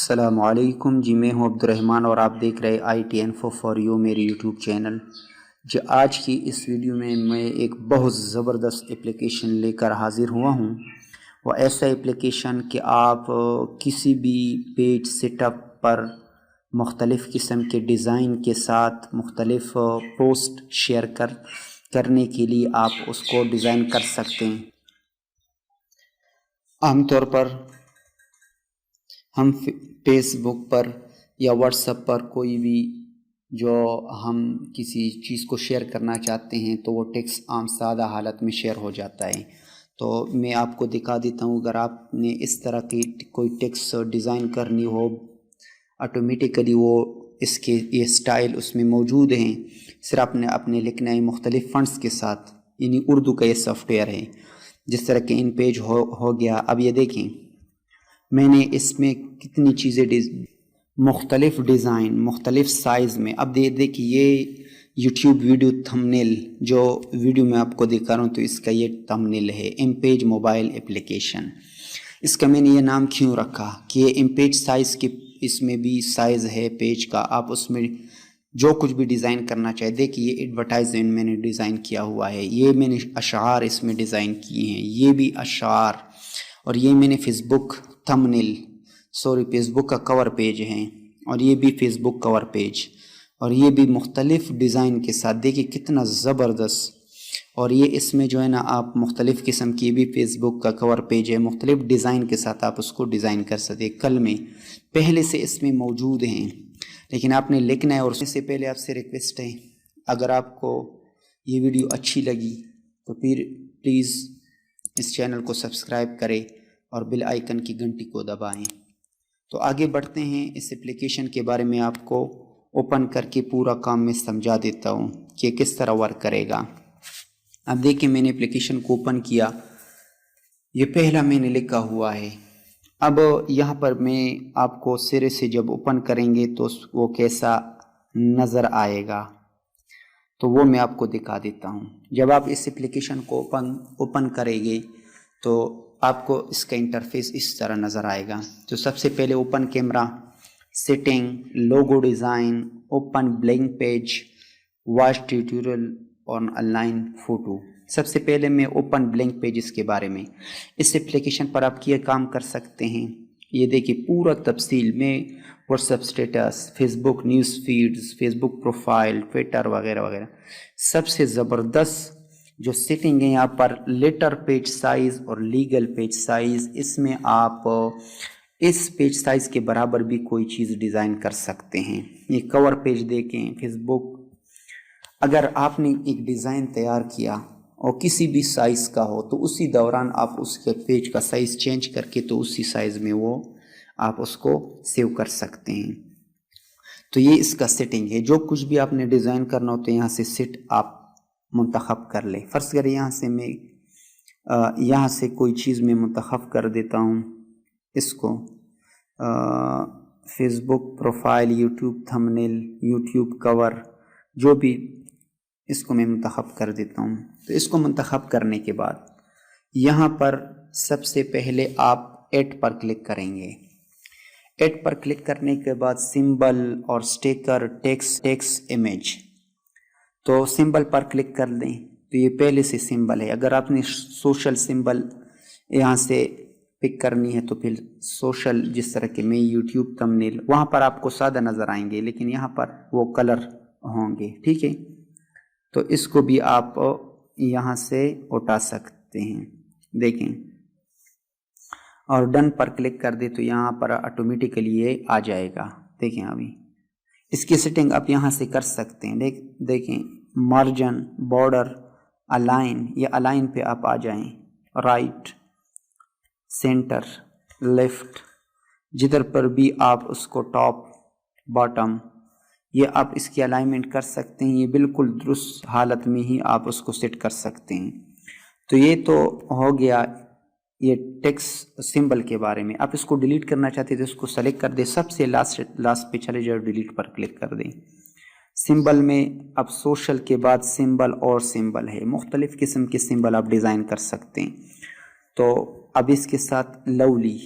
السلام علیکم جی، میں ہوں عبد الرحمن اور آپ دیکھ رہے I T info for you میری یوٹیوب چینل جی۔ آج کی اس ویڈیو میں ایک بہت زبردست اپلیکیشن لے کر حاضر ہوا ہوں۔ وہ ایسا اپلیکیشن کہ آپ کسی بھی پیج سیٹ اپ پر مختلف قسم کے ڈیزائن کے ساتھ مختلف پوسٹ شیئر کرنے کے لیے آپ اس کو ڈیزائن کر سکتے ہیں۔ عام طور پر ہم فیس بک پر یا واٹس ایپ پر کوئی بھی جو ہم کسی چیز کو شیئر کرنا چاہتے ہیں تو وہ ٹیکسٹ عام سادہ حالت میں شیئر ہو جاتا ہے۔ تو میں آپ کو دکھا دیتا ہوں، اگر آپ نے اس طرح کی کوئی ٹیکسٹ ڈیزائن کرنی ہو آٹومیٹیکلی وہ اس کے یہ سٹائل اس میں موجود ہیں، صرف اپنے لکھنا ہے مختلف فنٹس کے ساتھ، یعنی اردو کا یہ سافٹ ویئر ہے۔ جس طرح کہ ان پیج ہو گیا۔ اب یہ دیکھیں میں نے اس میں کتنی چیزیں مختلف ڈیزائن مختلف سائز میں۔ اب دیکھیں یہ یوٹیوب ویڈیو تھمبنیل جو ویڈیو میں آپ کو دکھا رہا ہوں تو اس کا یہ تھمبنیل ہے، ایم پیج موبائل اپلیکیشن۔ اس کا میں نے یہ نام کیوں رکھا کہ یہ ایم پیج سائز کے اس میں بھی سائز ہے پیج کا، آپ اس میں جو کچھ بھی ڈیزائن کرنا چاہے۔ دیکھیں یہ ایڈورٹائزمنٹ میں نے ڈیزائن کیا ہوا ہے، یہ میں نے اشعار اس میں ڈیزائن کیے ہیں، یہ بھی اشعار، اور یہ میں نے فیس بک تھمبنیل فیس بک کا کور پیج ہے، اور یہ بھی فیس بک کور پیج، اور یہ بھی مختلف ڈیزائن کے ساتھ۔ دیکھیں کتنا زبردست۔ اور یہ اس میں جو ہے نا آپ مختلف قسم کی بھی فیس بک کا کور پیج ہے، مختلف ڈیزائن کے ساتھ آپ اس کو ڈیزائن کر سکتے۔ کل میں پہلے سے اس میں موجود ہیں، لیکن آپ نے لکھنا ہے۔ اور اس سے پہلے آپ سے ریکویسٹ ہے، اگر آپ کو یہ ویڈیو اچھی لگی تو پھر پلیز اس چینل کو سبسکرائب کریں اور بیل آئیکن کی گھنٹی کو دبائیں۔ تو آگے بڑھتے ہیں، اس اپلیکیشن کے بارے میں آپ کو اوپن کر کے پورا کام میں سمجھا دیتا ہوں کہ کس طرح ورک کرے گا۔ اب دیکھیں میں نے اپلیکیشن کو اوپن کیا، یہ پہلا میں نے لکھا ہوا ہے۔ اب یہاں پر میں آپ کو سرے سے جب اوپن کریں گے تو وہ کیسا نظر آئے گا تو وہ میں آپ کو دکھا دیتا ہوں۔ جب آپ اس اپلیکیشن کو اوپن کریں گے تو آپ کو اس کا انٹرفیس اس طرح نظر آئے گا۔ تو سب سے پہلے open camera, setting, logo design, open blank page, watch tutorial اور آن لائن فوٹو۔ سب سے پہلے میں اوپن بلینک پیجز کے بارے میں، اس اپلیکیشن پر آپ یہ کام کر سکتے ہیں۔ یہ دیکھیں پورا تفصیل میں واٹس ایپ سٹیٹس، فیس بک نیوز فیڈز، فیس بک پروفائل، ٹویٹر وغیرہ وغیرہ۔ سب سے زبردست جو سیٹنگ ہے یہاں پر لیٹر پیج سائز اور لیگل پیج سائز، اس میں آپ اس پیج سائز کے برابر بھی کوئی چیز ڈیزائن کر سکتے ہیں۔ یہ کور پیج دیکھیں، فیس بک اگر آپ نے ایک ڈیزائن تیار کیا اور کسی بھی سائز کا ہو تو اسی دوران آپ اس کے پیج کا سائز چینج کر کے تو اسی سائز میں وہ آپ اس کو سیو کر سکتے ہیں۔ تو یہ اس کا سیٹنگ ہے، جو کچھ بھی آپ نے ڈیزائن کرنا ہو تو یہاں سے سیٹ آپ منتخب کر لیں۔ فرض کریں یہاں سے کوئی چیز میں منتخب کر دیتا ہوں، اس کو فیس بک پروفائل، یوٹیوب تھمبنیل، یوٹیوب کور، جو بھی اس کو میں منتخب کر دیتا ہوں۔ تو اس کو منتخب کرنے کے بعد یہاں پر سب سے پہلے آپ ایڈ پر کلک کریں گے۔ ایڈ پر کلک کرنے کے بعد سمبل اور سٹیکر، ٹیکسٹ امیج، تو سمبل پر کلک کر دیں تو یہ پہلے سے سمبل ہے۔ اگر آپ نے سوشل سمبل یہاں سے پک کرنی ہے تو پھر سوشل، جس طرح کہ میں یوٹیوب تھمبنیل، وہاں پر آپ کو سادہ نظر آئیں گے لیکن یہاں پر وہ کلر ہوں گے، ٹھیک ہے۔ تو اس کو بھی آپ یہاں سے اٹھا سکتے ہیں، دیکھیں، اور ڈن پر کلک کر دیں تو یہاں پر آٹومیٹیکلی یہ آ جائے گا۔ دیکھیں ابھی اس کی سیٹنگ آپ یہاں سے کر سکتے ہیں۔ دیکھیں مارجن، بارڈر، الائن، یہ الائن پہ آپ آ جائیں، رائٹ، سینٹر، لیفٹ، جدھر پر بھی آپ اس کو ٹاپ، باٹم، یہ آپ اس کی الائنمنٹ کر سکتے ہیں۔ یہ بالکل درست حالت میں ہی آپ اس کو سیٹ کر سکتے ہیں۔ تو یہ تو ہو گیا یہ ٹیکسٹ سمبل کے بارے میں۔ آپ اس کو ڈیلیٹ کرنا چاہتے ہیں تو اس کو سلیکٹ کر دیں، سب سے لاسٹ پہ چلے جاؤ، ڈیلیٹ پر کلک کر دیں۔ سمبل میں اب سوشل کے بعد سمبل اور سمبل ہے، مختلف قسم کے سمبل آپ ڈیزائن کر سکتے ہیں۔ تو اب اس کے ساتھ لولی،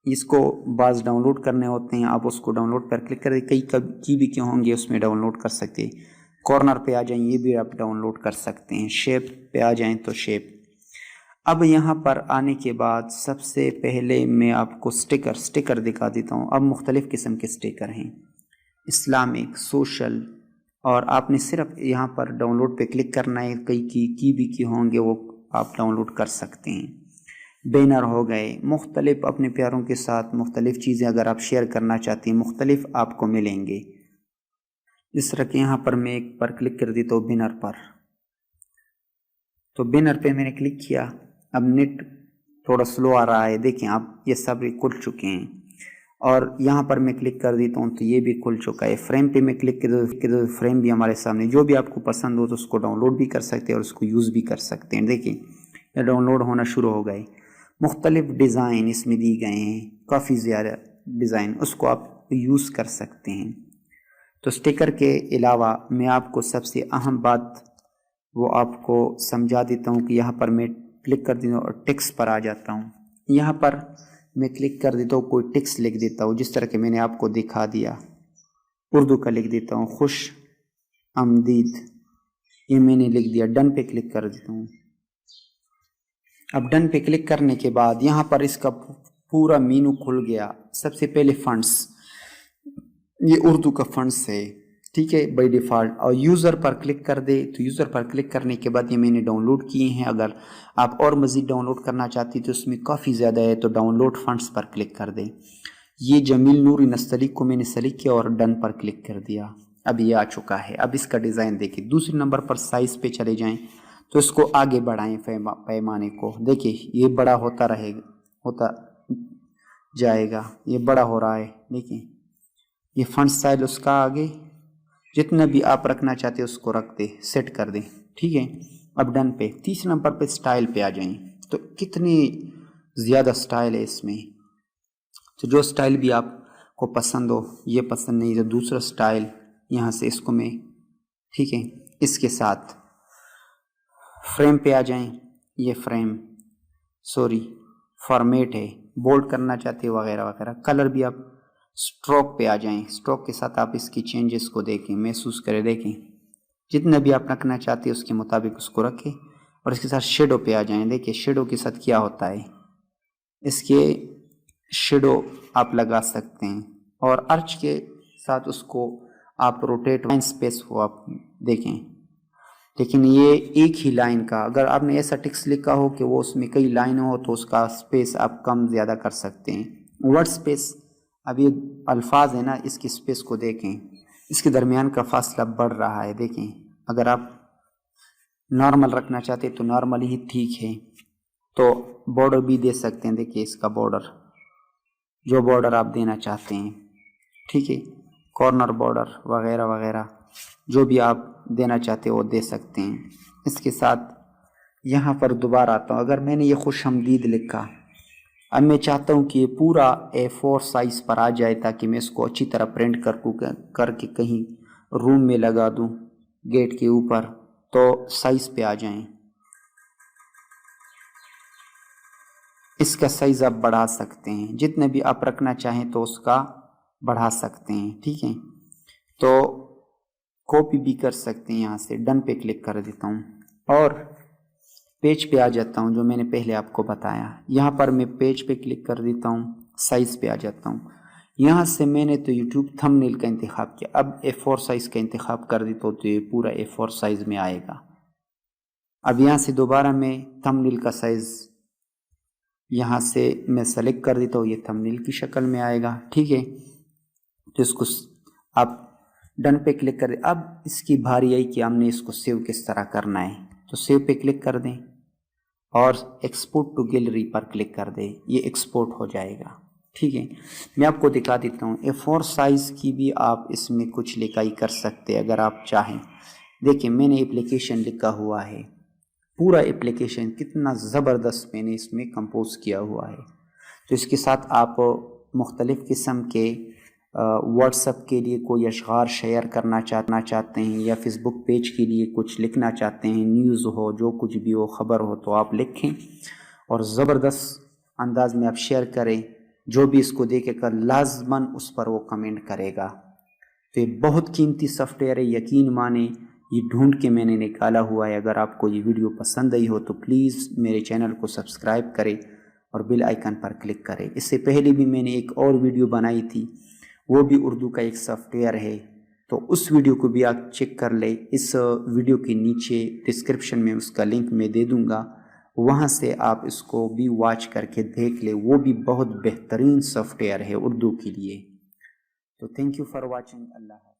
اس کو بعض ڈاؤن لوڈ کرنے ہوتے ہیں، آپ اس کو ڈاؤن لوڈ پر کلک کر دیں، کئی کی بھی کیوں ہوں گے اس میں ڈاؤن لوڈ کر سکتے ہیں۔ کارنر پہ آ جائیں، یہ بھی آپ ڈاؤن لوڈ کر سکتے ہیں۔ شیپ پہ آ جائیں تو شیپ۔ اب یہاں پر آنے کے بعد سب سے پہلے میں آپ کو سٹیکر دکھا دیتا ہوں۔ اب مختلف قسم کے سٹیکر ہیں، اسلامک، سوشل، اور آپ نے صرف یہاں پر ڈاؤن لوڈ پہ کلک کرنا ہے، کئی کی بھی کی ہوں گے وہ آپ ڈاؤن لوڈ کر سکتے ہیں۔ بینر ہو گئے، مختلف اپنے پیاروں کے ساتھ مختلف چیزیں اگر آپ شیئر کرنا چاہتے ہیں مختلف آپ کو ملیں گے۔ اس طرح کہ یہاں پر میں ایک پر کلک کر دیتا ہوں بینر پر، تو بینر پہ میں نے کلک کیا۔ اب نیٹ تھوڑا سلو آ رہا ہے، دیکھیں آپ یہ سب کھل چکے ہیں، اور یہاں پر میں کلک کر دیتا ہوں تو یہ بھی کھل چکا ہے۔ فریم پہ میں کلک کر دو، فریم بھی ہمارے سامنے، جو بھی آپ کو پسند ہو تو اس کو ڈاؤن لوڈ بھی کر سکتے ہیں اور اس کو یوز بھی کر سکتے ہیں۔ دیکھیں یہ ڈاؤن لوڈ ہونا شروع ہو گئے، مختلف ڈیزائن اس میں دی گئے ہیں، کافی زیادہ ڈیزائن، اس کو آپ یوز کر سکتے ہیں۔ تو سٹیکر کے علاوہ میں آپ کو سب سے اہم بات وہ آپ کو سمجھا دیتا ہوں کہ یہاں پر میں کلک کر دیتا ہوں اور ٹیکسٹ پر آ جاتا ہوں۔ یہاں پر میں کلک کر دیتا ہوں، کوئی ٹیکسٹ لکھ دیتا ہوں، جس طرح کہ میں نے آپ کو دکھا دیا، اردو کا لکھ دیتا ہوں، خوش آمدید، یہ میں نے لکھ دیا۔ ڈن پہ کلک کر دیتا ہوں۔ اب ڈن پہ کلک کرنے کے بعد یہاں پر اس کا پورا مینو کھل گیا۔ سب سے پہلے فنڈس، یہ اردو کا فنڈس ہے، ٹھیک ہے، بائی ڈیفالٹ۔ اور یوزر پر کلک کر دے تو یوزر پر کلک کرنے کے بعد یہ میں نے ڈاؤن لوڈ کیے ہیں۔ اگر آپ اور مزید ڈاؤن لوڈ کرنا چاہتی تو اس میں کافی زیادہ ہے، تو ڈاؤن لوڈ فنڈس پر کلک کر دیں۔ یہ جمیل نوری نستعلیق کو میں نے سلیکٹ کیا اور ڈن پر کلک کر دیا۔ اب یہ آ چکا ہے۔ اب اس کا ڈیزائن دیکھیں۔ دوسرے نمبر پر سائز پہ چلے جائیں تو اس کو آگے بڑھائیں، پیمانے کو دیکھیں، یہ بڑا ہوتا جائے گا، یہ بڑا ہو رہا ہے، دیکھیں یہ فنٹ سائز اس کا آگے جتنا بھی آپ رکھنا چاہتے ہیں اس کو رکھ دیں، سیٹ کر دیں، ٹھیک ہے۔ اب ڈن پہ، تیسرے نمبر پہ سٹائل پہ آ جائیں تو کتنی زیادہ سٹائل ہے اس میں، تو جو سٹائل بھی آپ کو پسند ہو، یہ پسند نہیں تو دوسرا سٹائل یہاں سے اس کو میں، ٹھیک ہے، اس کے ساتھ فریم پہ آ جائیں، یہ فریم فارمیٹ ہے، بولڈ کرنا چاہتے ہیں وغیرہ وغیرہ۔ کلر بھی آپ سٹروک پہ آ جائیں، سٹروک کے ساتھ آپ اس کی چینجز کو دیکھیں، محسوس کریں، دیکھیں جتنا بھی آپ رکھنا چاہتے ہیں اس کے مطابق اس کو رکھیں۔ اور اس کے ساتھ شیڈو پہ آ جائیں، دیکھیں شیڈو کے ساتھ کیا ہوتا ہے، اس کے شیڈو آپ لگا سکتے ہیں، اور ارچ کے ساتھ اس کو آپ روٹیٹ لائن سپیس کو آپ دیکھیں، لیکن یہ ایک ہی لائن کا، اگر آپ نے ایسا ٹیکسٹ لکھا ہو کہ وہ اس میں کئی لائن ہو تو اس کا سپیس آپ کم زیادہ کر سکتے ہیں۔ ورڈ سپیس، اب یہ الفاظ ہیں نا، اس کی سپیس کو دیکھیں، اس کے درمیان کا فاصلہ بڑھ رہا ہے، دیکھیں اگر آپ نارمل رکھنا چاہتے تو نارمل ہی ٹھیک ہے۔ تو بارڈر بھی دے سکتے ہیں، دیکھیں اس کا بارڈر، جو بارڈر آپ دینا چاہتے ہیں، ٹھیک ہے، کارنر بارڈر وغیرہ وغیرہ جو بھی آپ دینا چاہتے ہیں وہ دے سکتے ہیں۔ اس کے ساتھ یہاں پر دوبارہ آتا ہوں، اگر میں نے یہ خوش آمدید لکھا، اب میں چاہتا ہوں کہ یہ پورا A4 سائز پر آ جائے تاکہ میں اس کو اچھی طرح پرنٹ کر کے کہیں روم میں لگا دوں گیٹ کے اوپر، تو سائز پہ آ جائیں، اس کا سائز آپ بڑھا سکتے ہیں، جتنے بھی آپ رکھنا چاہیں تو اس کا بڑھا سکتے ہیں، ٹھیک ہے، تو کاپی بھی کر سکتے ہیں۔ یہاں سے ڈن پہ کلک کر دیتا ہوں اور پیج پہ آ جاتا ہوں، جو میں نے پہلے آپ کو بتایا، یہاں پر میں پیج پہ کلک کر دیتا ہوں، سائز پہ آ جاتا ہوں۔ یہاں سے میں نے تو یوٹیوب تھم نیل کا انتخاب کیا، اب A4 سائز کا انتخاب کر دیتا ہوں تو یہ پورا A4 سائز میں آئے گا۔ اب یہاں سے دوبارہ میں تھم نیل کا سائز یہاں سے میں سلیکٹ کر دیتا ہوں، یہ تھم نیل کی شکل میں آئے گا، ٹھیک ہے۔ تو اس کو آپ ڈن پہ کلک کر دیں۔ اب اس کی بھاری آئی کہ ہم نے اس کو سیو کس طرح کرنا ہے، تو سیو پہ کلک کر دیں اور ایکسپورٹ ٹو گیلری پر کلک کر دیں، یہ ایکسپورٹ ہو جائے گا، ٹھیک ہے۔ میں آپ کو دکھا دیتا ہوں، A4 سائز کی بھی آپ اس میں کچھ لکھائی کر سکتے اگر آپ چاہیں۔ دیکھیں میں نے اپلیکیشن لکھا ہوا ہے، پورا اپلیکیشن کتنا زبردست میں نے اس میں کمپوز کیا ہوا ہے۔ تو اس کے ساتھ آپ مختلف قسم کے واٹس ایپ کے لیے کوئی اشعار شیئر کرنا چاہتے ہیں، یا فیس بک پیج کے لیے کچھ لکھنا چاہتے ہیں، نیوز ہو، جو کچھ بھی ہو، خبر ہو، تو آپ لکھیں اور زبردست انداز میں آپ شیئر کریں جو بھی اس کو دیکھے گا لازماً اس پر وہ کمنٹ کرے گا۔ تو یہ بہت قیمتی سافٹ ویئر ہے، یقین مانیں یہ ڈھونڈ کے میں نے نکالا ہوا ہے۔ اگر آپ کو یہ ویڈیو پسند آئی ہو تو پلیز میرے چینل کو سبسکرائب کریں اور بیل آئیکن پر کلک کریں۔ اس سے پہلے بھی میں نے ایک اور ویڈیو بنائی تھی، وہ بھی اردو کا ایک سافٹ ویئر ہے، تو اس ویڈیو کو بھی آپ چیک کر لیں۔ اس ویڈیو کے نیچے ڈسکرپشن میں اس کا لنک میں دے دوں گا، وہاں سے آپ اس کو بھی واچ کر کے دیکھ لیں، وہ بھی بہت بہترین سافٹ ویئر ہے اردو کے لیے۔ تو تھینک یو فار واچنگ، اللہ حافظ۔